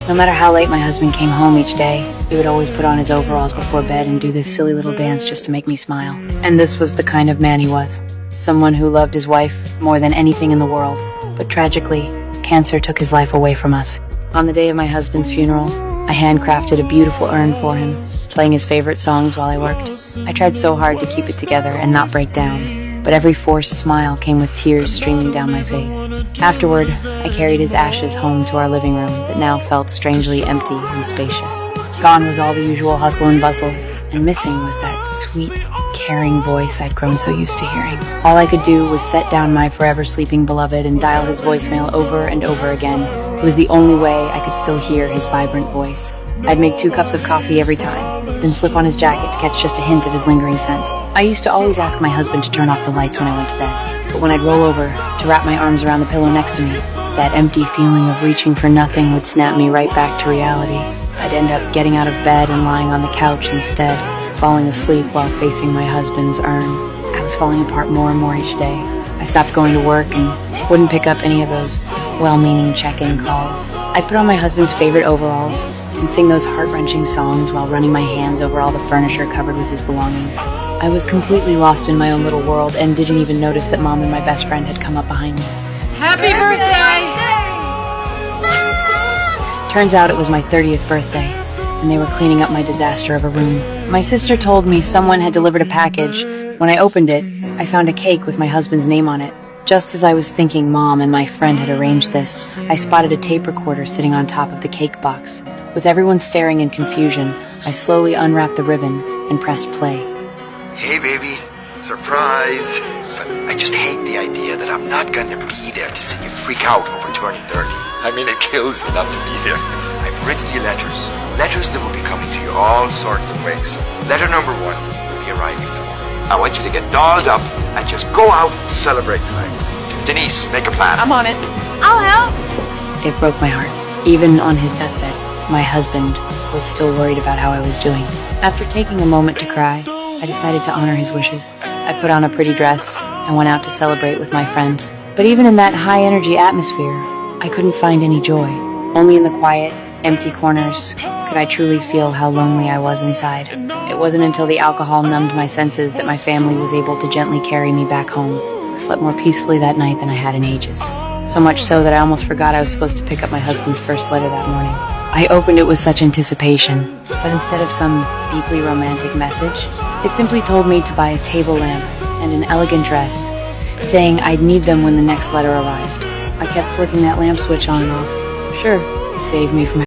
No matter how late my husband came home each day, he would always put on his overalls before bed and do this silly little dance just to make me smile. And this was the kind of man he was. Someone who loved his wife more than anything in the world. But tragically, cancer took his life away from us. On the day of my husband's funeral, I handcrafted a beautiful urn for him, playing his favorite songs while I worked. I tried so hard to keep it together and not break down, but every forced smile came with tears streaming down my face. Afterward, I carried his ashes home to our living room that now felt strangely empty and spacious. Gone was all the usual hustle and bustle, and missing was that sweet, caring voice I'd grown so used to hearing. All I could do was set down my forever sleeping beloved and dial his voicemail over and over again. It was the only way I could still hear his vibrant voice. I'd make 2 cups of coffee every time, then slip on his jacket to catch just a hint of his lingering scent. I used to always ask my husband to turn off the lights when I went to bed, but when I'd roll over to wrap my arms around the pillow next to me, that empty feeling of reaching for nothing would snap me right back to reality. I'd end up getting out of bed and lying on the couch instead, falling asleep while facing my husband's urn. I was falling apart more and more each day. I stopped going to work and wouldn't pick up any of those well-meaning check-in calls. I'd put on my husband's favorite overalls and sing those heart-wrenching songs while running my hands over all the furniture covered with his belongings. I was completely lost in my own little world and didn't even notice that Mom and my best friend had come up behind me. Happy birthday! Turns out it was my 30th birthday, and they were cleaning up my disaster of a room. My sister told me someone had delivered a package. When I opened it, I found a cake with my husband's name on it. Just as I was thinking Mom and my friend had arranged this, I spotted a tape recorder sitting on top of the cake box. With everyone staring in confusion, I slowly unwrapped the ribbon and pressed play. Hey baby, surprise! But I just hate the idea that I'm not going to be there to see you freak out over turning 30. I mean, it kills me not to be there. I've written you letters. Letters that will be coming to you all sorts of ways. Letter number 1 will be arriving tomorrow. I want you to get dolled up and just go out and celebrate tonight. Denise, make a plan. I'm on it. I'll help. It broke my heart. Even on his deathbed, my husband was still worried about how I was doing. After taking a moment to cry, I decided to honor his wishes. I put on a pretty dress and went out to celebrate with my friend. But even in that high-energy atmosphere, I couldn't find any joy. Only in the quiet, empty corners could I truly feel how lonely I was inside. It wasn't until the alcohol numbed my senses that my family was able to gently carry me back home. I slept more peacefully that night than I had in ages. So much so that I almost forgot I was supposed to pick up my husband's first letter that morning. I opened it with such anticipation, but instead of some deeply romantic message, it simply told me to buy a table lamp and an elegant dress, saying I'd need them when the next letter arrived. I kept flicking that lamp switch on and off. Sure, it saved me from